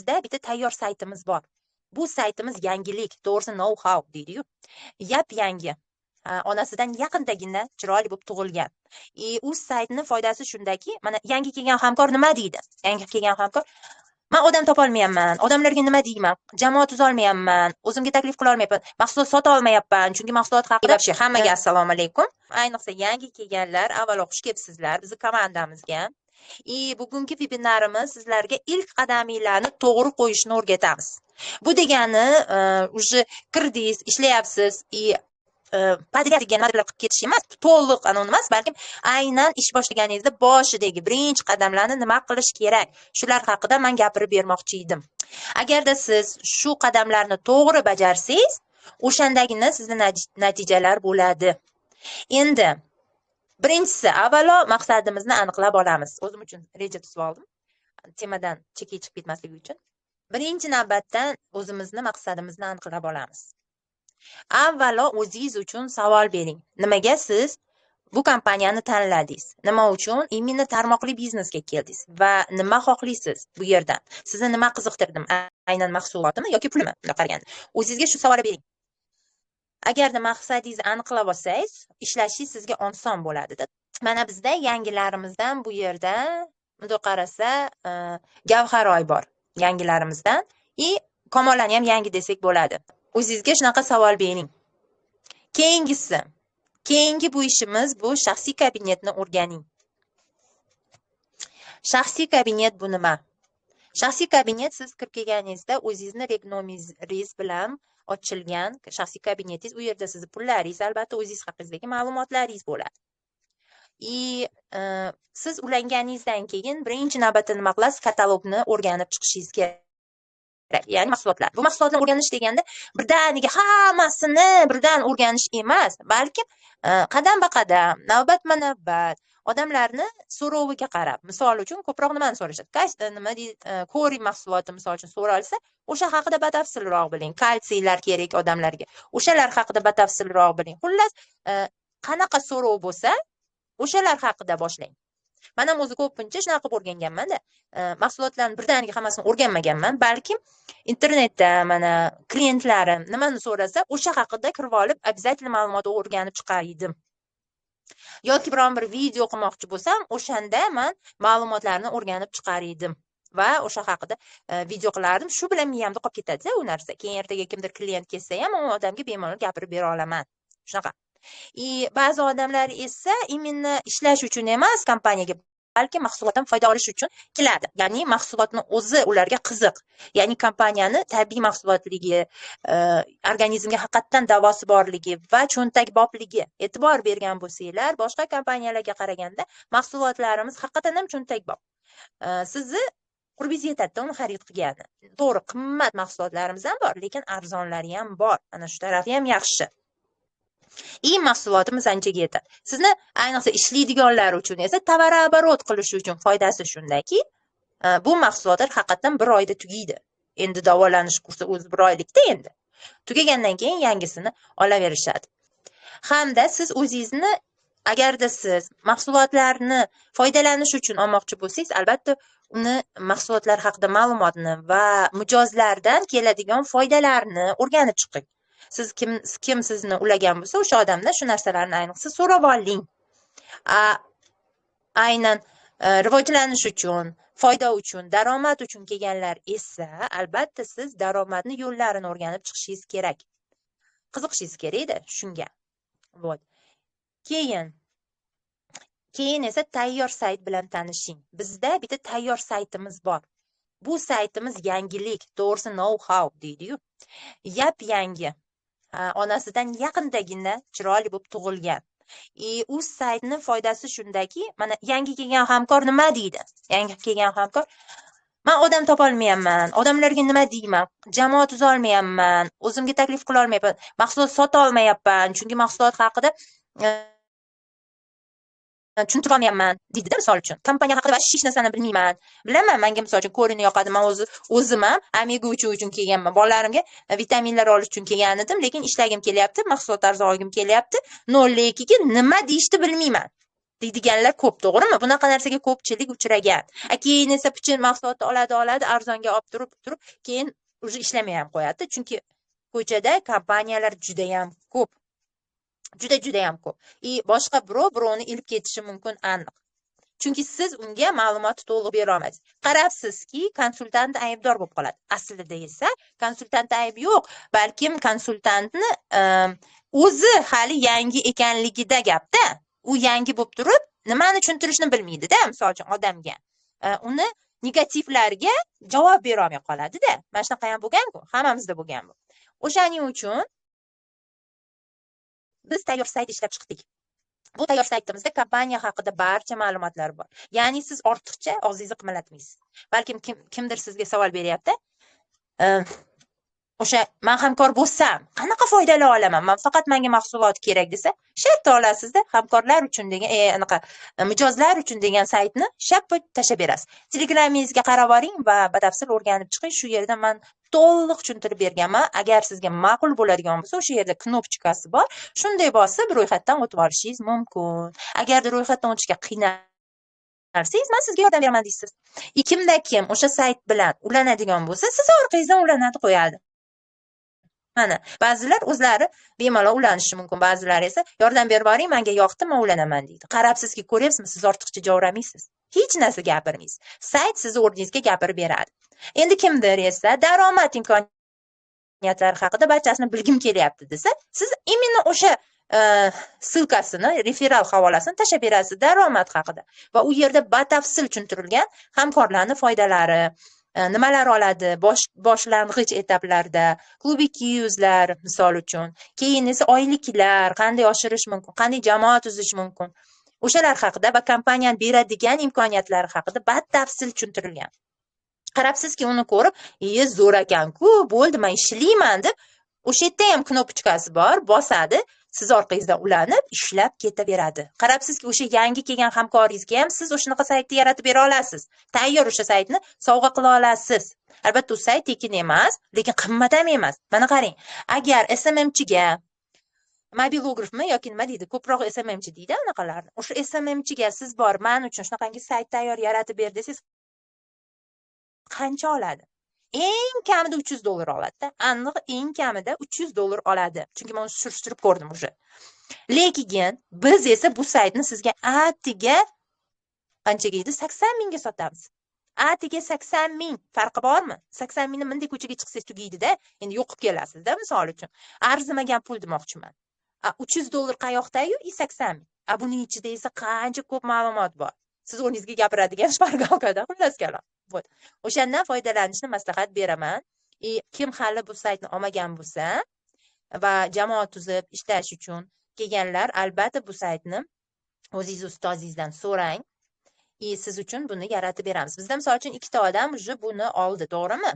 Bizda bitta tayyor saytimiz bor. Bu saytimiz yangilik, to'g'risi know-how deydi-yu. Yap-yangi. Onasidan yaqindagina chiroyli bo'lib tug'ilgan. U saytning foydasi shundaki, mana yangi kelgan hamkor nima deydi? Yangi kelgan hamkor men odam topa olmayapman, odamlarga nima deyman, jamoa tuza olmayapman, o'zimga taklif qila olmayapman, mahsulot sota olmayapman, chunki mahsulot haqida hammaga assalomu alaykum. Ayniqsa yangi kelganlar, avvalo xush kelibsizlar bizni komandamizga. Bugungi vebinarimiz sizlarga ilk qadaminglarni to'g'ri qo'yishni o'rgatamiz. Bu degani, уже kirdingiz, ishlayapsiz, podrяд degan nimalar qilib ketish emas, to'liq emas, balkim aynan ish boshlaganingizda boshidagi birinchi qadamlarni nima qilish kerak, shular haqida men gapirib bermoqchi edim. Agarda siz shu qadamlarni to'g'ri bajarsangiz, o'shandagina sizning natijalar bo'ladi. Endi birinchisi, avvalo maqsadimizni aniqlab olamiz. O'zim uchun reja tuzib oldim. Temadan chekka chiqib ketmasligi uchun. Birinchi navbatda o'zimizni maqsadimizni aniqlab olamiz. Avvalo o'zingiz uchun savol bering. Nimaga siz bu kompaniyani tanladingiz? Nima uchun imенно tarmoqli biznesga keldingiz va nima xohlaysiz bu yerdan? Sizni nima qiziqtirdi? Aynan mahsulotimi yoki pulmi? Bunday qaraganda. O'zingizga shu savolni bering. Agarda maqsadingizni aniqlab olsangiz, ishlashingiz sizga oson bo'ladi. Mana bizda yangilarimizdan bu yerda bunday qarasa, Gavharoy bor yangilarimizdan. Komolani ham yangi desak bo'ladi. O'zingizga shunaqa savol bering. Keyingi bu ishimiz bu shaxsiy kabinetni o'rganing. Shaxsiy kabinet bu nima? Shaxsiy kabinet siz kirib kelganingizda o'zingizni regnomingiz bilan ochilgan shaxsiy kabinetingiz, u yerda sizni pullaringiz, albatta o'zingiz haqingizdagi ma'lumotlaringiz bo'ladi. Siz ulanganingizdan keyin birinchi navbatda nima qilasiz? Katalogni o'rganib chiqishingiz kerak. Ya'ni mahsulotlar. Bu mahsulotlarni o'rganish deganda birdaniga hammasini birdan o'rganish emas, balki qadam-qadam, navbatma-navbat odamlarni so'roviga qarab. Misol uchun ko'proq nimani so'rashadi? Nima deydi? Kori mahsuloti misol uchun so'ralsa, o'sha haqida batafsilroq biling. Kalsiylar kerak odamlarga. O'shalar haqida batafsilroq biling. Xullas, qanaqa so'rov bo'lsa, o'shalar haqida boshlang. Men ham o'zi ko'pincha shunaqa qilib o'rganganman-da. Mahsulotlarni birdaniga hammasini o'rganmaganman, balkim internetda mana klientlarim nimani so'rasa, o'sha haqida kirib olib, обязательно ma'lumot o'rganib chiqar edim. Yoki biron bir video qilmoqchi bo'lsam, o'shanda men ma'lumotlarni o'rganib chiqar edim va o'sha haqida video qilardim. Shu bilan miyamda qolib ketadi-da u narsa. Keyin ertaga kimdir klient kelsa ham, u odamga bemalol gapirib bera olaman. Shunaqa. Ba'zi odamlar esa imенно ishlash uchun emas kompaniyaga, balki mahsulotdan foyda olish uchun keladi. Ya'ni mahsulotning o'zi ularga qiziq. Ya'ni kompaniyani tabiiy mahsulotligi, organizmga haqiqatan davosi borligi va cho'ntakbopligi e'tibor bergan bo'lsanglar, boshqa kompaniyalarga qaraganda mahsulotlarimiz haqiqatan ham cho'ntakbob. Sizni qurbingiz yetadi uni xarid qilgani. To'g'ri, qimmat mahsulotlarimiz ham bor, lekin arzonlari ham bor. Ana shu tarafi ham yaxshi. Mahsulotimiz anchaga yetadi. Sizni ayniqsa ishlaydiganlar uchun esa tovar-оборот qilish uchun foydasi shundaki, bu mahsulotlar haqiqatan bir oyda tugaydi. Endi davolanish kursi o'zi bir oylikda endi. Tugagandan keyin yangisini olaverishadi. Hamda siz o'zingizni agarda siz mahsulotlarni foydalanish uchun olmoqchi bo'lsangiz, albatta uni mahsulotlar haqida ma'lumotni va mijozlardan keladigan foydalarni o'rganib chiqing. Siz kim sizni ulagan bo'lsa, o'sha odamdan shu narsalarni ayniqsa so'rab oling. Aynan rivojlanish uchun, foyda uchun, daromad uchun kelganlar esa, albatta siz daromadni yo'llarini o'rganib chiqishingiz kerak. Qiziqishingiz kerak-da shunga. Vot. Keyin esa tayyor sayt bilan tanishing. Bizda bitta tayyor saytimiz bor. Bu saytimiz yangilik, to'g'risi know-how deydi-yu. Yap-yangi. Onasidan yaqindagina chiroyli bo'lib tug'ilgan. U saytning foydasi shundaki, mana yangi kelgan hamkor nima deydi? Yangi kelgan hamkor men odam topa olmayapman, odamlarga nima deyman, jamoa tuza olmayapman, o'zimga taklif qila olmayapman, mahsulot sota olmayapman, chunki mahsulot haqida tushuntira olmayapman deydi-da misol uchun. Kompaniya haqida hech narsani bilmayman. Bilaman, menga misol uchun korini yoqadi. Men o'zim ham omega 3 uchun kelganman. Bolalarimga vitaminlar olish uchun kelgan edim, lekin ishlagim kelyapti, mahsulot arzon olgim kelyapti. 0.2 ga nima deyishni bilmayman. deydiganlar ko'p, to'g'rimi? Bunaqa narsaga ko'pchilik uchragan. Keyin esa pichir mahsulotni oladi, arzonga olib turib, keyin уже ishlamay ham qo'yadi. Chunki ko'chada kompaniyalar juda ham ko'p. Juda ham ko'p. Boshqa birovni ilib ketishi mumkin aniq. Chunki siz unga ma'lumotni to'liq bera olmaysiz. Qarabsizki, konsultant aybdor bo'lib qoladi. Aslida esa konsultantda ayb yo'q, balkim konsultantni o'zi hali yangi ekanligida gapda. U yangi bo'lib turib, nimani tushuntirishni bilmaydi-da, misol uchun odamga. Uni negativlarga javob bera olmay qoladi-da. Mana shunaqa ham bo'lgan-ku, hammamizda bo'lgan bu. O'shaning uchun biz tayyor sayt ishlab chiqdik. Bu tayyor saytimizda kompaniya haqida barcha ma'lumotlar bor. Ya'ni siz ortiqcha og'zingizni qimirlatmaysiz. Balkim kimdir sizga savol beryapti. O'sha men hamkor bo'lsam, qanaqa foydali olaman? Men faqat menga mahsulot kerak desa, shartta olasizda. Hamkorlar uchun degan, anaqa mijozlar uchun degan saytni shappa tashlab berasiz. Telegramingizga qarab boring va batafsil o'rganib chiqing. Shu yerda men to'liq tushuntirib berganman. Agar sizga ma'qul bo'ladigan bo'lsa, o'sha yerda knopchkasi bor. Shunday bosib, ro'yxatdan o'tib olishingiz mumkin. Agar ro'yxatdan o'tishga qiynalsangiz, men sizga yordam beraman deysiz. Kimda kim o'sha sayt bilan ulanadigan bo'lsa, siz orqangizdan ulanadi qo'yadi. Mana, ba'zilar o'zlari bemalol ulanishi mumkin, ba'zilar esa yordam berib boring, menga yoqdi, men ulanaman deydi. Qarabsizki, ko'ryapsizmi, siz ortiqcha javramaysiz. Hech narsa gapirmaysiz. Sayt sizni o'rningizga gapirib beradi. Endi kimdir esa daromad imkoniyatlari haqida barchasini bilgim kelyapti desa, siz imенно o'sha silkasini, referal havolasini tashlab berasiz daromad haqida va u yerda batafsil tushuntirilgan hamkorlarning foydalari, nimalar oladi, boshlang'ich etaplarda, kubik yuzlar misol uchun, keyin esa oyliklar, qanday oshirish mumkin, qanday jamoa tuzish mumkin, o'shalar haqida va kompaniyaning beradigan imkoniyatlari haqida batafsil tushuntirilgan. Qarabsizki, uni ko'rib, zo'r ekan-ku, bo'ldi, men ishlayman deb, o'sha yerda ham knopchkasi bor, bosadi, siz orqangizdan ulanib ishlab ketaveradi. Qarabsizki, o'sha yangi kelgan hamkoringizga ham siz o'shanaqa saytni yaratib bera olasiz. Tayyor o'sha saytni sovg'a qila olasiz. Albatta, u sayt tekin emas, lekin qimmat ham emas. Mana qarang, agar SMMchiga mobilografmi yoki nima deydi, ko'proq SMMchi deydi anaqalarni. O'sha SMMchiga siz bor, men uchun shunaqangi sayt tayyor yaratib ber desangiz, qancha oladi? Eng kamida $300 oladi-da. Aniq eng kamida $300 oladi. Chunki men surishtirib ko'rdim o'sha. Lekin biz esa bu saytni sizga atiga qanchaga edi? 80 mingga sotamiz. Atiga 80 ming farqi bormi? 80 mingni minday ko'chaga chiqsangiz tugaydi-da. Endi yo'qib kelasiz-da, misol uchun. Arzimagan pul demoqchiman. $300 qayoqda-yu? 80 ming. Buning ichida esa qancha ko'p ma'lumot bor. Siz o'zingizga gapiradigan shpargalkada, xullas kalom. O'shandan foydalanishni maslahat beraman. Kim hali bu saytni olmagan bo'lsa va jamoa tuzib ishlash uchun kelganlar, albatta bu saytni o'zingiz ustozingizdan so'rang. Siz uchun buni yaratib beramiz. Bizda misol uchun ikkita odam buni oldi, to'g'rimi?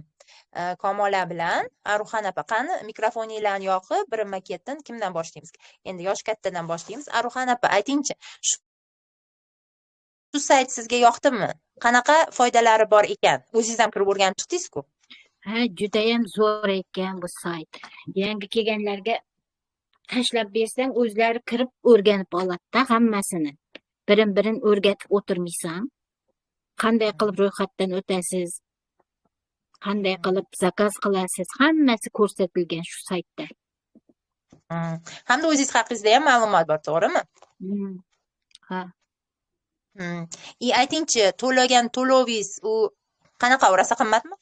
Kamola bilan Aruxan opa. Qani mikrofoninglarni yoqib, birinma-ketdan kimdan boshlaymiz? Endi yosh kattadan boshlaymiz. Aruxan opa, aytingchi, shu sayt sizga yoqdimi? Qanaqa foydalari bor ekan? O'zingiz ham kirib o'rganib chiqdingiz-ku. Juda ham zo'r ekan bu sayt. Yangi kelganlarga tashlab bersang, o'zlari kirib o'rganib oladi-da hammasini. Birin o'rgatib o'tirmaysan. Qanday qilib ro'yxatdan o'tasiz? Qanday qilib zakaz qilasiz? Hammasi ko'rsatilgan shu saytda. Hamda o'zingiz haqingizda ham ma'lumot bor, to'g'rimi? Ha. Aytingchi, to'lagan to'lovingiz u qanaqa, rosa qimmatmi?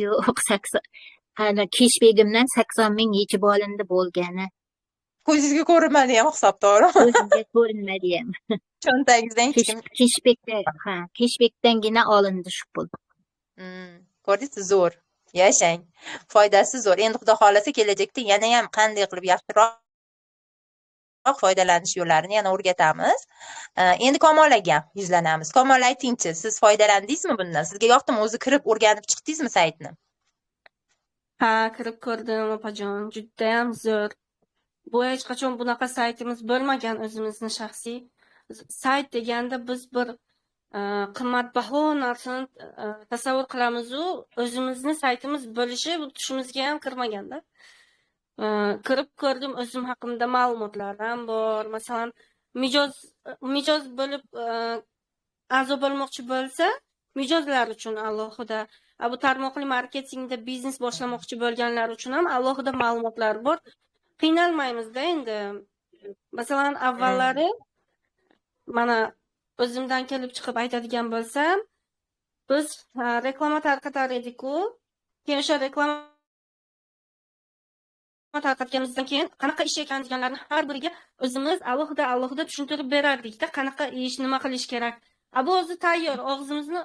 Yo'q, 80. Hali Keshbegimdan 80 ming yechib olindi bo'lgani. Ko'zingizga ko'rinmadi ham hisob, to'g'rimi? Ko'zimga ko'rinmadi ham. Cho'ntagingizdan hech kim. Keshbekdangina olindi shu pul. Ko'rdingiz, zo'r. Yashang. Foydasi zo'r. Endi Xudo xolasa kelajakda yana ham qanday qilib yaxshiroq foydalanish yo'llarini yana o'rgatamiz. Endi Kamolaga yuzlanamiz. Kamola, aytingchi, siz foydalandingizmi bundan? Sizga yoqdimi? O'zi kirib o'rganib chiqdingizmi saytni? Ha, kirib ko'rdim opajon. Juda ham zo'r. Bu hech qachon bunaqa saytimiz bo'lmagan, o'zimizni shaxsiy sayt deganda biz bir qimmatbaho narsani tasavvur qilamiz-u, o'zimizni saytimiz bo'lishi bu tushimizga ham kirmaganda. Kirib ko'rdim, o'zim haqimda ma'lumotlar ham bor. Masalan, mijoz mijoz bo'lib a'zo bo'lmoqchi bo'lsa, mijozlar uchun alohida, bu tarmoqli marketingda biznes boshlamoqchi bo'lganlar uchun ham alohida ma'lumotlar bor. Qiynalmaymizda endi. Masalan, avvallari mana o'zimdan kelib chiqib aytadigan bo'lsam, biz reklama tarqatar edik-ku. Keyin o'sha reklama tarqatganimizdan keyin qanaqa ish ekan deganlarni har biriga o'zimiz alohida tushuntirib berardik-da, qanaqa ish, nima qilish kerak. Bu o'zi tayyor, og'zimizni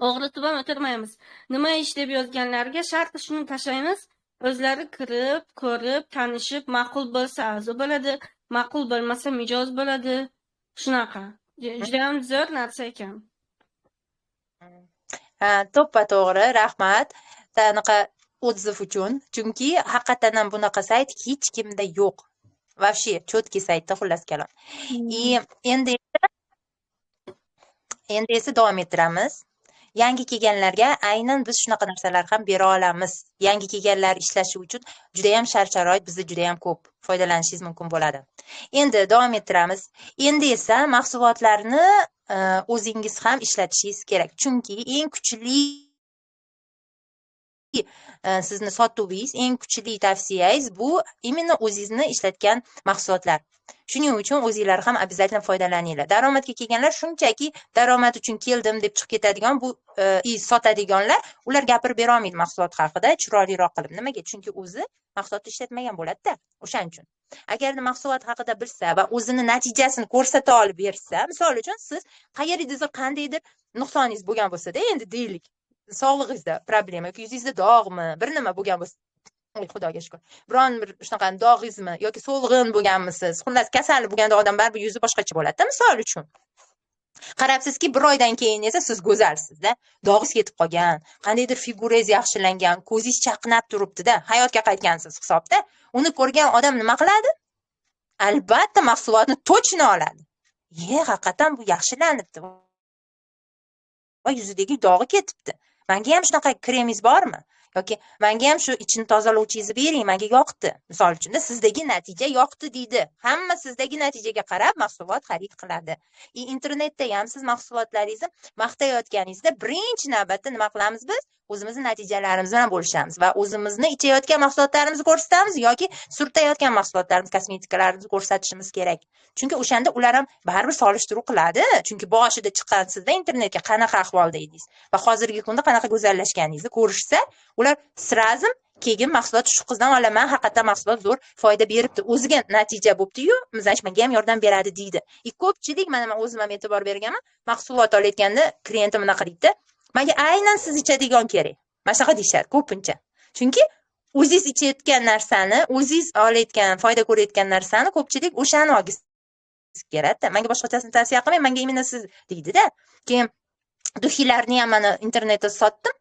og'ritib ham o'tirmaymiz. Nima ish deb yozganlarga sharti shuni tashlaymiz. O'zlari kirib, ko'rib, tanishib, ma'qul bo'lsa a'zo bo'ladi, ma'qul bo'lmasa mijoz bo'ladi. Shunaqa. Juda ham zo'r narsa ekan. To'ppa-to'g'ri, rahmat. Sanaqa отзыв uchun. Chunki haqiqatan ham bunaqa sayt hech kimda yo'q. Вообще, cho'tki saytda xullas kalom. Endi esa davom ettiramiz. Yangi kelganlarga aynan biz shunaqa narsalar ham bera olamiz. Yangi kelganlar ishlashi uchun juda ham shart-sharoit bizda juda ham ko'p. Foydalanishingiz mumkin bo'ladi. Endi davom ettiramiz. Endi esa mahsulotlarni o'zingiz ham ishlatishingiz kerak. Chunki eng kuchli sizni sotuvingiz, eng kuchli tavsiyangiz bu именно o'zingizni ishlatgan mahsulotlar. Shuning uchun o'zingizlar ham обязательно foydalaninglar. Daromadga kelganlar shunchaki daromad uchun keldim deb chiqib ketadigan bu sotadiganlar, ular gapirib bera olmaydi mahsulot haqida chiroyliroq qilib. Nimaga? Chunki o'zi mahsulotni ishlatmagan bo'ladi-da. O'shaning uchun. Agarda mahsulot haqida bilsa va o'zini natijasini ko'rsata olib bersa, misol uchun siz qayerdingizdir qandaydir nuqsoningiz bo'lgan bo'lsa-da, endi deylik, sog'lig'ingizda problema yoki yuzingizda dog'mi, bir nima bo'lgan bo'lsa, xudoga shukr. Biron bir shunaqa dog'ingizmi yoki so'lg'in bo'lganmisiz, xullas kasal bo'lganda odam baribir yuzi boshqacha bo'ladi-da, misol uchun. Qarabsizki, bir oydan keyin esa siz go'zalsiz-da, dog'ingiz ketib qolgan, qandaydir figurangiz yaxshilangan, ko'zingiz chaqnab turibdi-da, hayotga qaytgansiz hisobda. Uni ko'rgan odam nima qiladi? Albatta mahsulotni to'chni oladi. Haqiqatan bu yaxshilanibdi. Va yuzidagi dog'i ketibdi. Menga ham shunaqa kremingiz bormi? Yoki menga ham shu ichini tozalovchingizni bering, menga yoqdi. Misol uchun sizdagi natija yoqdi deydi. Hamma sizdagi natijaga qarab mahsulot xarid qiladi. Internetda ham siz mahsulotlaringizni maqtayotganingizda birinchi navbatda nima qilamiz biz? O'zimizni natijalarimiz bilan bo'lishamiz va o'zimizni ichayotgan mahsulotlarimizni ko'rsatamiz yoki surtayotgan mahsulotlarimiz, kosmetikalarimizni ko'rsatishimiz kerak. Chunki o'shanda ular ham baribir solishtiruv qiladi. Chunki boshida chiqqansizda internetga qanaqa ahvolda edingiz va hozirgi kunda qanaqa go'zallashganingizni ko'rishsa, ular sразу keyin mahsulot shu qizdan olaman, haqiqatan mahsulot zo'r foyda beribdi, o'ziga natija bo'libdi-yu, menga ham yordam beradi deydi. Ko'pchilik men o'zim ham e'tibor berganman, mahsulot olayotganda klientim bunaqa deydi. Menga aynan siz ichadigan kerak. Mana shunaqa deyishadi ko'pincha. Chunki o'zingiz ichayotgan narsani, o'zingiz olayotgan, foyda ko'rayotgan narsani ko'pchilik o'shani olgisi kerak-da. Menga boshqachasini tavsiya qilmang, menga imенно siz deydi-da. Keyin duxilarni ham mana internetda sotdim.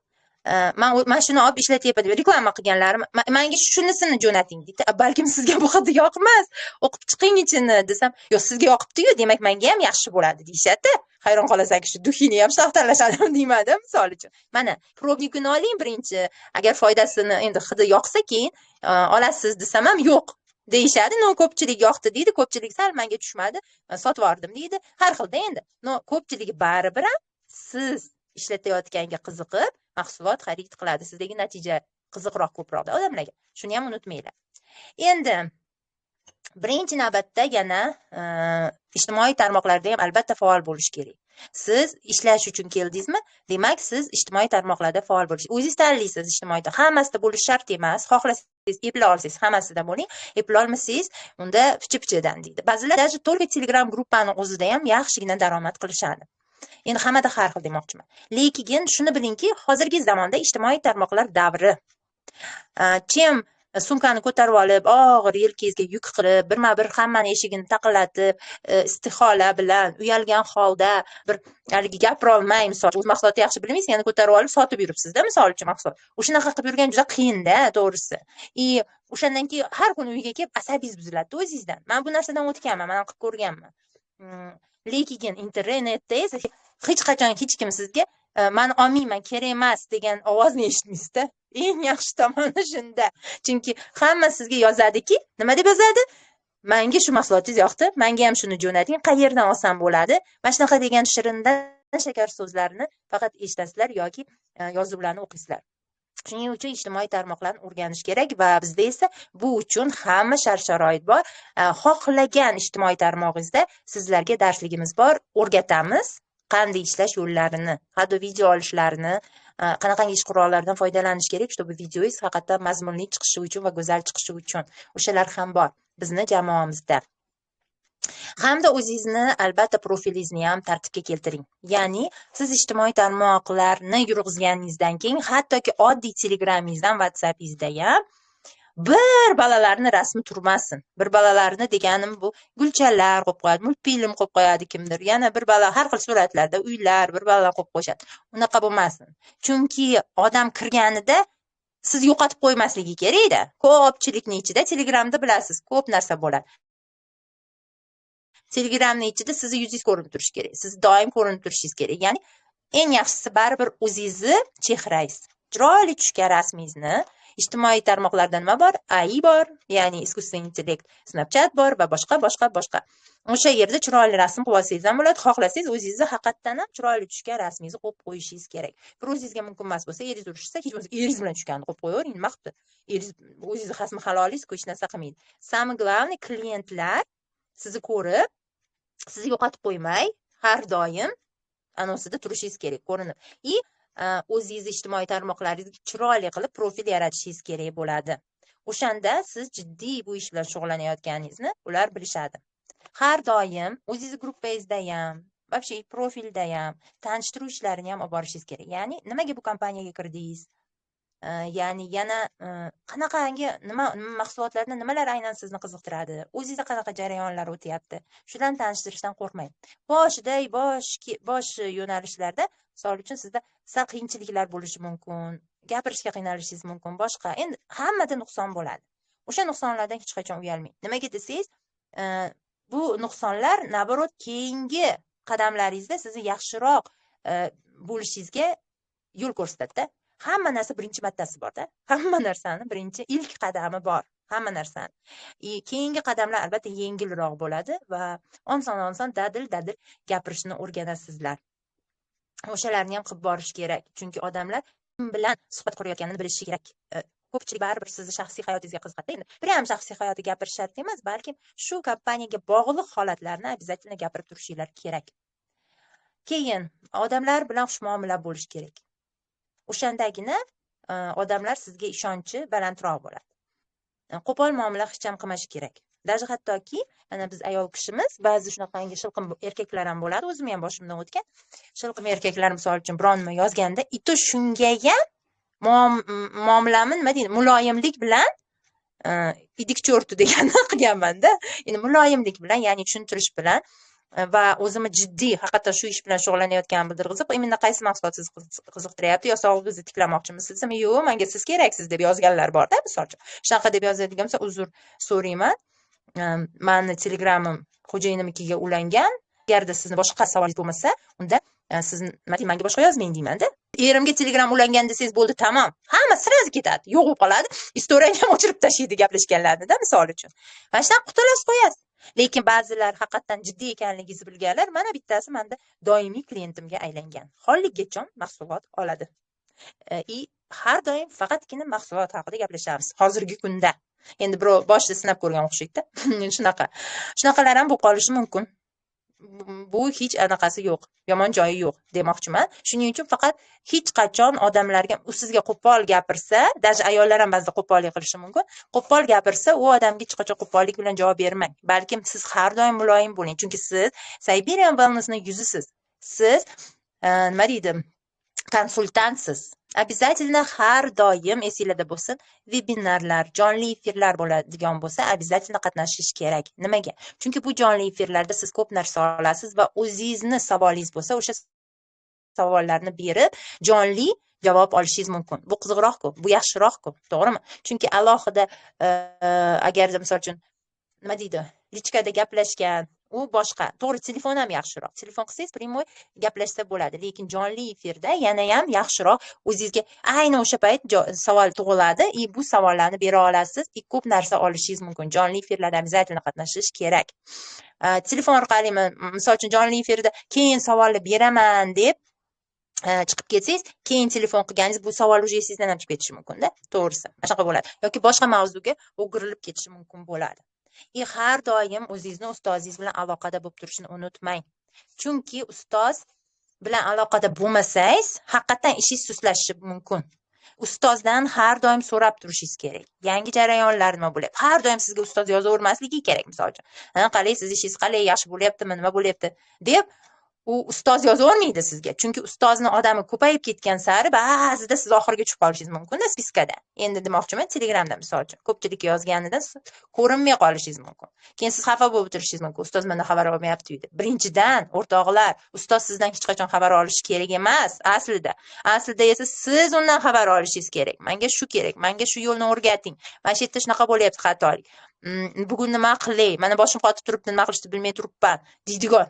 Men shuni olib ishlatyapman deb reklama qilganlarim, menga shunisini jo'nating deydi. Balkim sizga bu hidi yoqmas, o'qib chiqing ichini desam, yo'q, sizga yoqibdi-yu, demak menga ham yaxshi bo'ladi deyshadi. Hayron qolasanki, shu duxini ham shunaqa tanlashadi deyman-da, misol uchun. Mana probnikini oling birinchi, agar foydasini endi hidi yoqsa keyin olasiz desam ham yo'q deyishadi. No, ko'pchilik yoqdi deydi, ko'pchilik sal menga tushmadi, sotib yubordim deydi. Har xilda endi. No, ko'pchiligi baribir ham siz ishlatayotganga qiziqib mahsulot xarid qiladi. Sizdagi natija qiziqroq ko'proq odamlarga. Shuni ham unutmanglar. Endi birinchi navbatda yana ijtimoiy tarmoqlarda ham albatta faol bo'lish kerak. Siz ishlash uchun keldingizmi? Demak, siz ijtimoiy tarmoqlarda faol bo'lish. O'zingiz tanlaysiz ijtimoiyda. Hammasida bo'lish shart emas. Xohlasangiz eplay olsangiz hammasida bo'ling. Eplay olmasangiz, unda pichi-pichidan deydi. Ba'zilar даже только Telegram gruppani o'zida ham yaxshigina daromad qilishadi. Endi hammada har xil demoqchiman. Lekin shuni bilingki, hozirgi zamonda ijtimoiy tarmoqlar davri. Chem sumkani ko'tarib olib, og'ir yelkangizga yuk qilib, birma-bir hammani eshigini taqillatib, istihola bilan uyalgan holda bir haligi gapira olmay, misol o'z mahsulotni yaxshi bilmaysiz, yana ko'tarib olib sotib yuribsiz-da, misol uchun mahsulot. O'shanaqa qilib yurgan juda qiyin-da, to'g'risi. O'shandan keyin har kuni uyga kelib asabingiz buziladi o'zingizdan. Men bu narsadan o'tganman, men qilib ko'rganman. Lekin internetda esa hech qachon hech kim sizga "Men olmayman, kerak emas" degan ovozni eshitmaysiz-da. Eng yaxshi tomoni shunda. Chunki hamma sizga yozadiki, nima deb yozadi? Menga shu mahsulotingiz yoqdi, menga ham shuni jo'nating, qayerdan olsam bo'ladi? Mana shunaqa degan shirindan shakar so'zlarni faqat eshitasizlar yoki yozuvlarni o'qiysizlar. Shuning uchun ijtimoiy tarmoqlarni o'rganish kerak va bizda esa bu uchun hamma shart-sharoit bor. Xohlagan ijtimoiy tarmog'ingizda sizlarga darsligimiz bor, o'rgatamiz qanday ishlash yo'llarini, hatto video olishlarini, qanaqangi ish qurollaridan foydalanish kerak, чтобы videoingiz haqiqatdan mazmunli chiqishi uchun va go'zal chiqishi uchun. O'shalar ham bor bizni jamoamizda. Hamda o'zingizni albatta profilingizni ham tartibga keltiring. Ya'ni siz ijtimoiy tarmoqlarni yurg'izganingizdan keyin hattoki oddiy Telegramingizdan, WhatsAppingizda ham bir balalarni rasmi turmasin. Bir balalarni deganim bu gulchalar qo'yib qo'yadi, multfilm qo'yib qo'yadi kimdir. Yana bir bala har xil suratlarda uylar, bir balalar qo'yib qo'yishadi. Unaqa bo'lmasin. Chunki odam kirganida siz yo'qotib qo'ymasligi kerak-da. Ko'pchilikning ichida Telegramda bilasiz, ko'p narsa bo'ladi. Telegramning ichida sizni yuzingiz ko'rinib turishi kerak. Siz doim ko'rinib turishingiz kerak. Ya'ni eng yaxshisi baribir o'zingizni chehrangiz. Chiroyli tushgan rasmingizni ijtimoiy tarmoqlarda nima bor? AI bor, ya'ni искусственный intellekt, Snapchat bor va boshqa. O'sha yerda chiroyli rasm qilib olsangiz ham bo'ladi. Xohlasangiz o'zingizni haqiqatdan ham chiroyli tushgan rasmingizni qo'yib qo'yishingiz kerak. Bir o'zingizga mumkin emas bo'lsa, eringiz urishsa, hech bo'lmasa eringiz bilan tushganini qo'yib qo'yavering, nima qilibdi? Eringiz o'zingizni xasmi halolingiz hech narsa qilmaydi. Самое главное, klientlar sizni ko'rib, sizni yo'qotib qo'ymay, har doim anonsida turishingiz kerak, ko'rinib. O'zingizni ijtimoiy tarmoqlaringizga chiroyli qilib profil yaratishingiz kerak bo'ladi. O'shanda siz jiddiy bu ish bilan shug'ullanayotganingizni ular bilishadi. Har doim o'zingiz gruppangizda ham, вообще profilda ham tanishtiruv ishlarini ham olib borishingiz kerak. Ya'ni nimaga bu kompaniyaga kirdingiz? Ya'ni yana qanaqangi nima mahsulotlarni nimalar aynan sizni qiziqtiradi? O'zingizda qanaqa jarayonlar o'tyapti? Shularni tanishtirishdan qo'rqmang. Bosh yo'nalishlarda, misol uchun sizda sal qiyinchiliklar bo'lishi mumkin, gapirishga qiynalishingiz mumkin, boshqa. Endi hammada nuqson bo'ladi. O'sha nuqsonlardan hech qachon uyalmang. Nimaga desangiz, bu nuqsonlar naborot keyingi qadamlaringizda sizni yaxshiroq bo'lishingizga yo'l ko'rsatadi. Hamma narsa birinchi martasi bor-da. Hamma narsani birinchi ilk qadami bor. Hamma narsani. Keyingi qadamlar albatta yengilroq bo'ladi va oson dadil gapirishni o'rganasizlar. O'shalarni ham qilib borish kerak. Chunki odamlar kim bilan suhbat qurayotganini bilishi kerak. Ko'pchilik baribir sizni shaxsiy hayotingizga qiziqadi. Endi bir ham shaxsiy hayotda gapirish shart emas, balkim shu kompaniyaga bog'liq holatlarni обязательно gapirib turishinglar kerak. Keyin odamlar bilan xushmuomala bo'lish kerak. O'shandagina odamlar sizga ishonchi balandroq bo'ladi. Qo'pol muomala hech ham qilmash kerak. Даже hattoki ana biz ayol kishimiz ba'zi shunaqangi shilqim erkaklar ham bo'ladi, o'zim ham boshimdan o'tgan. Shilqim erkaklar misol uchun biron nima yozganda, ito shunga ham muomalani nima deydi, muloyimlik bilan idik cho'rtu deganni qilganman-da. Endi muloyimlik bilan, ya'ni tushuntirish bilan va o'zimni jiddiy haqiqatan shu ish bilan shug'ullanayotganimni bildirg'izib, "Endi qaysi mahsulot sizni qiziqtiryapti yo sog'lig'ingizni tiklamoqchimisiz?" desam, "Yo'q, menga siz keraksiz" deb yozganlar bor-da, misol uchun. Shunaqa deb yozadigan bo'lsa, uzr so'rayman. Meni Telegramim xo'jayinimnikiga ulangan. Agarda sizni boshqa savolingiz bo'lmasa, unda siz menga boshqa yozmang deyman-da. Erimga Telegram ulangan desangiz bo'ldi, tamom. Hamma sirazi ketadi, yo'q bo'lib qoladi. Istoriyani ham o'chirib tashlaydi gaplashganlarida, misol uchun. Mana shunaqa qutulasiz qo'yasiz. Lekin ba'zilar haqiqatan jiddiy ekanligingizni bilganlar, mana bittasi menda doimiy klientimga aylangan. Hollikgacha mahsulot oladi. Har doim faqatgina mahsulot haqida gaplashamiz hozirgi kunda. Endi birov boshida sinab ko'rgan o'xshaydi-da. Shunaqalar ham bo'lib qolishi mumkin. Bu hech anaqasi yo'q, yomon joyi yo'q demoqchiman. Shuning uchun faqat hech qachon odamlarga sizga qo'pol gapirsa, даже ayollar ham ba'zida qo'pollik qilishi mumkin. Qo'pol gapirsa, u odamga hech qachon qo'pollik bilan javob bermang. Balkim siz har doim muloyim bo'ling, chunki siz Siberian Wellness'ning yuzisiz. Siz nima deydi, konsultantsiz. Обязательно har doim esingizda bo'lsin, vebinarlar, jonli efirlar bo'ladigan bo'lsa, обязательно qatnashish kerak. Nimaga? Chunki bu jonli efirlarda siz ko'p narsa olasiz va o'zingizni savolingiz bo'lsa, o'sha savollarni berib, jonli javob olishingiz mumkin. Bu qiziqroq-ku, bu yaxshiroq-ku, to'g'rimi? Chunki alohida agarda misol uchun nima deydi, lichkada gaplashgan, u boshqa. To'g'ri, telefon ham yaxshiroq. Telefon qilsangiz primoy gaplashsa bo'ladi, lekin jonli efirda yana ham yaxshiroq. O'zingizga ayni o'sha payt savol tug'iladi, bu savollarni bera olasiz, ko'p narsa olishingiz mumkin. Jonli efirlarda обязательно qatnashish kerak. Telefon orqali, misol uchun jonli efirda keyin savolni beraman deb chiqib ketsangiz, keyin telefon qilganingiz bu savol уже sizdan ham chiqib ketishi mumkin-da, to'g'risi. Mana shunaqa bo'ladi. Yoki boshqa mavzuga o'girilib ketishi mumkin bo'ladi. Har doim o'zingizni ustozingiz bilan aloqada bo'lib turishni unutmang. Chunki ustoz bilan aloqada bo'lmasangiz, haqiqatan ishingiz suslashishi mumkin. Ustozdan har doim so'rab turishingiz kerak. Yangi jarayonlar nima bo'lyapti? Har doim sizga ustoz yozavermasligi kerak, misol uchun. Qalay, siz ishingiz qalay, yaxshi bo'lyaptimi, nima bo'lyapti deb u ustoz yozavermaydi sizga. Chunki ustozni odami ko'payib ketgan sari ba'zida siz oxirga tushib qolishingiz mumkin-da spiskada. Endi demoqchiman, Telegramda misol uchun ko'pchilik yozganidan ko'rinmay qolishingiz mumkin. Keyin siz xafa bo'lib turishingiz mumkin. Ustoz mendan xabar olmayapti deydi. Birinchidan, o'rtoqlar, ustoz sizdan hech qachon xabar olishi kerak emas, aslida. Aslida esa siz undan xabar olishingiz kerak. Menga shu kerak, menga shu yo'lni o'rgating. Mana shu yerda shunaqa bo'lyapti xatolik. Bugun nima qilay? Mana boshim qotib turibdi, nima qilishni bilmay turibman. Deydigan,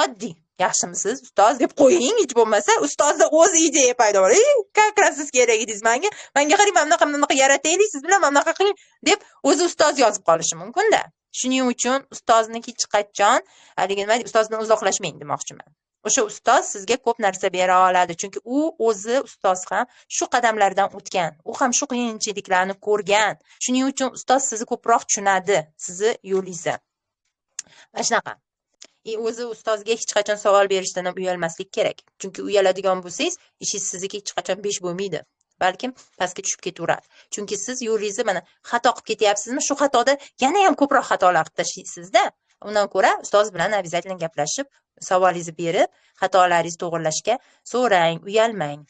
oddiy. Yaxshimisiz ustoz deb qo'ying, hech bo'lmasa ustozda o'z ideya paydo bo'ladi. Как раз siz kerak edingiz menga qarang, mana bunaqa yarataylik, siz bilan mana bunaqa qiling deb o'zi ustoz yozib qolishi mumkin-da. Shuning uchun ustozni hech qachon, nima deydi, ustozdan uzoqlashmang demoqchiman. O'sha ustoz sizga ko'p narsa bera oladi, chunki u o'zi ustoz ham shu qadamlardan o'tgan, u ham shu qiyinchiliklarni ko'rgan. Shuning uchun ustoz sizni ko'proq tushunadi, sizni yo'lingizni. Mana shunaqa. O'zi ustozga hech qachon savol berishdan ham uyalmaslik kerak. Chunki uyaladigan bo'lsangiz, ishingiz sizniki hech qachon besh bo'lmaydi. Balkim pastga tushib ketaveradi. Chunki siz yo'lingizni mana xato qilib ketyapsizmi, shu xatoda yana ham ko'proq xatolar qilib tashlaysizda. Undan ko'ra ustoz bilan обязательно gaplashib, savolingizni berib, xatolaringizni to'g'rilashga so'rang, uyalmang.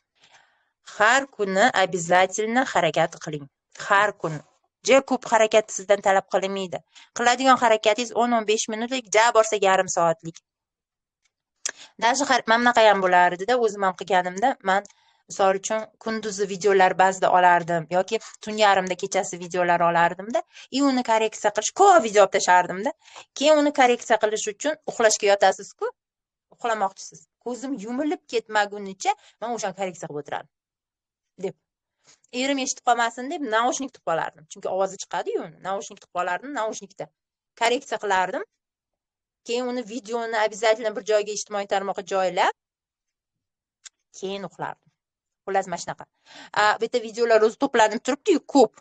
Har kuni обязательно harakat qiling. Har kuni. Juda ko'p harakat sizdan talab qilinmaydi. Qiladigan harakatingiz 10-15 minutlik, ja borsa yarim soatlik. Даже mana bunaqa ham bo'lar edi-da, o'zim ham qilganimda, men misol uchun kunduzi videolar ba'zida olardim yoki tun yarimda kechasi videolar olardim-da, uni korreksiya qilish, ko'p video olib tashardim-da. Keyin uni korreksiya qilish uchun uxlashga yotasiz-ku, uxlamoqchisiz. Ko'zim yumilib ketmagunicha men o'shani korreksiya qilib o'tirardim. deb erim eshitib qolmasin deb naushnik tiqib olardim. Chunki ovozi chiqadi-yu, naushnik tiqib olardim, naushnikda korreksiya qilardim. Keyin uni videoni обязательно bir joyga ijtimoiy tarmoqqa joylab, keyin uxlardim. Xullas mana shunaqa. Bu yerda videolar o'zi to'planib turibdi-yu, ko'p.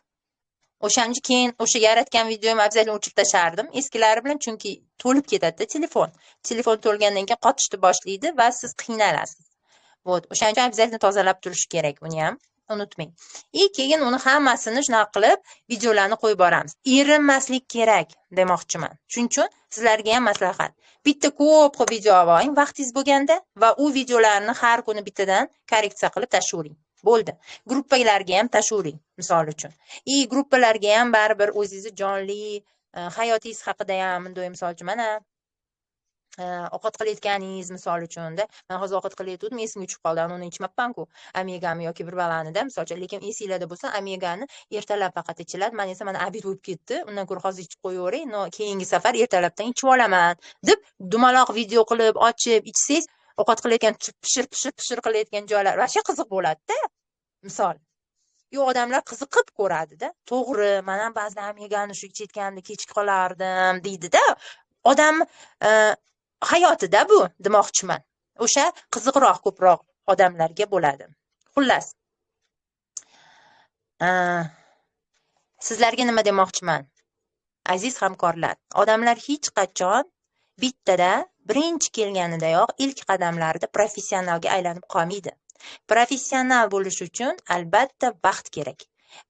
O'shancha keyin o'sha yaratgan videomni обязательно o'chirib tashardim eskilari bilan, chunki to'lib ketadi-da telefon. Telefon to'lgandan keyin qotishni boshlaydi va siz qiynalasiz. Вот, o'shancha обязательно tozalab turish kerak uni ham. Unutmang. Keyin uni hammasini shunaqa qilib videolarni qo'yib boramiz. Erinmaslik kerak demoqchiman. Shuning uchun sizlarga ham maslahat. Bitta ko'p video oling vaqtingiz bo'lganda va u videolarni har kuni bittadan korreksiya qilib tashlayvering. Bo'ldi. Gruppalarga ham tashlayvering, misol uchun. Gruppalarga ham baribir o'zingizni jonli hayotingiz haqida ham, bunday misol uchun mana ovqat qilayotganingiz misol uchun-da. Men hozir ovqat qilayotgandim, esimga tushib qoldi. Uni ichmabman-ku. Omegami yoki bir balanida, misol uchun, lekin esingizda bo'lsa, omegani ertalab faqat ichiladi. Men esa mana obed bo'lib ketdi. Undan ko'ra hozir ichib qo'yavering. Keyingi safar ertalabdan ichib olaman deb dumaloq video qilib, ochib ichsangiz, ovqat qilayotgan pishir qilayotgan joylar vasha qiziq bo'ladi-da. Misol. Odamlar qiziqib ko'radi-da. To'g'ri, men ham ba'zida omegani shu ichayotganda kechikib qolardim, deydi-da. Odam hayotida bu demoqchiman. O'sha qiziqroq ko'proq odamlarga bo'ladi. Xullas. Sizlarga nima demoqchiman? Aziz hamkorlar, odamlar hech qachon bittada birinchi kelganidayoq ilk qadamlarida professionalga aylanib qolmaydi. Professional bo'lish uchun albatta vaqt kerak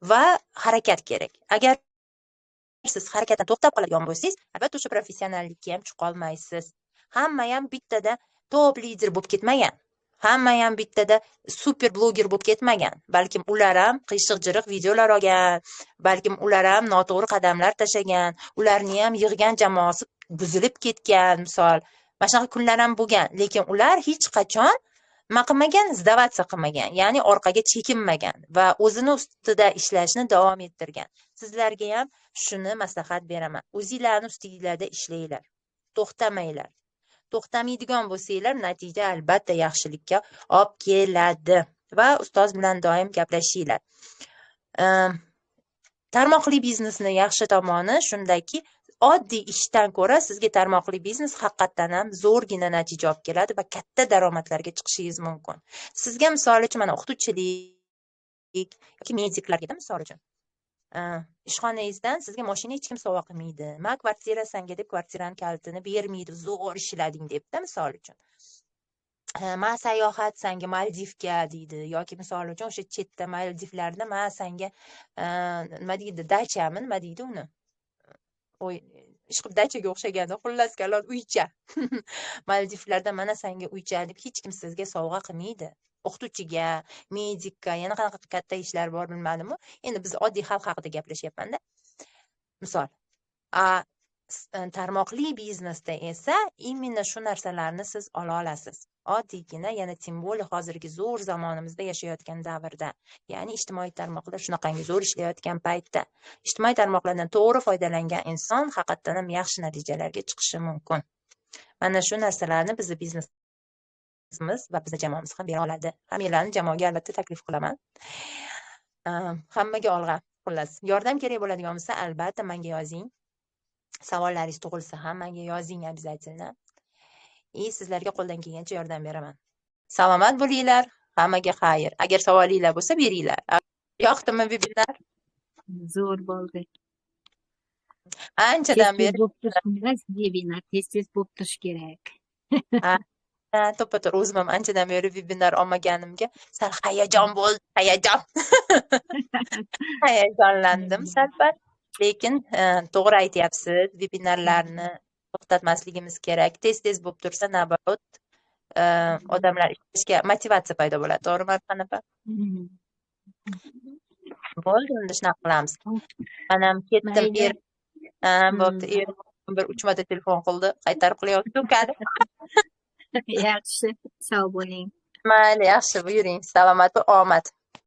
va harakat kerak. Agar siz harakatdan to'xtab qoladigan bo'lsangiz, albatta o'sha professionallikka ham chiqa olmaysiz. Hamma ham bittada top lider bo'lib ketmagan. Hamma ham bittada super bloger bo'lib ketmagan. Balkim ular ham qiyshiq-jiriq videolar olgan, balkim ular ham noto'g'ri qadamlar tashagan, ularni ham yig'gan jamoasi buzilib ketgan, misol. Mana shunaqa kunlar ham bo'lgan, lekin ular hech qachon nima qilmagan, zdavatsiya qilmagan, ya'ni orqaga chekinmagan va o'zini ustida ishlashni davom ettirgan. Sizlarga ham shuni maslahat beraman. O'zingizlarning ustingizlarda ishlanglar. to'xtamanglar. To'xtamaydigan bo'lsanglar, natija albatta yaxshilikka olib keladi va ustoz bilan doim gaplashinglar. Tarmoqli biznesni yaxshi tomoni shundaki, oddiy ishdan ko'ra sizga tarmoqli biznes haqiqatdan ham zo'rgina natija olib keladi va katta daromadlarga chiqishingiz mumkin. Sizga misol uchun mana o'qituvchilik yoki mediklarga misol uchun ishxonangizdan sizga mashina hech kim sovg'a qilmaydi. "Men kvartira senga" deb kvartirani kalitini bermaydi, zo'r ishlading debda misol uchun. "Men sayohat senga Maldivga" deydi yoki misol uchun o'sha chetda Maldivlarda "Men senga nima deydi, dachami, nima deydi uni? Ishqib dachaga o'xshaganda, xullas kalom uycha. Maldivlarda "Mana senga uycha" deb hech kim sizga sovg'a qilmaydi. O'qituvchiga, medikka, yana qanaqa katta ishlar bor bilmadim-u. Endi biz oddiy xalq haqida gaplashyapman-da. Misol. Tarmoqli biznesda esa imенно shu narsalarni siz ola olasiz. Oddiygina, yana tim bo'li hozirgi zo'r zamonimizda yashayotgan davrda, ya'ni ijtimoiy tarmoqlar shunaqangi zo'r ishlayotgan paytda ijtimoiy tarmoqlardan to'g'ri foydalangan inson haqiqatdan ham yaxshi natijalarga chiqishi mumkin. Mana shu narsalarni bizni biznesimiz va bizni jamoamiz ham bera oladi. Hammalarni jamoaga albatta taklif qilaman. Hammaga olg'a. Xullas, yordam kerak bo'ladigan bo'lsa, albatta menga yozing. Savollaringiz tug'ilsa ham menga yozing обязательно. Sizlarga qo'ldan kelgancha yordam beraman. Salomat bo'linglar. Hammaga xayr. Agar savolinglar bo'lsa, beringlar. Yoqdimi webinar? Zo'r bo'ldi. Anchadan beri webinar tez bo'lib turish kerak. to'ppa-to'g'ri o'zim ham anchadan beri webinar olmaganimga sal hayajon bo'ldi, hayajon. Hayajonlandim sal-pal. Lekin to'g'ri aytyapsiz, webinarlarni to'xtatmasligimiz kerak. Tez-tez bo'lib tursa, naborat odamlar ishlashga motivatsiya paydo bo'ladi. To'g'rimi, Arxan-opa? Bo'ldi, endi shunaqa qilamiz. Men ham ketdim. Bo'pti. Bir 3 marta telefon qildi, qaytarib qilyapti. Yaxshi, sog' bo'ling. Mayli, yaxshi, buyuring. Salomat va omad.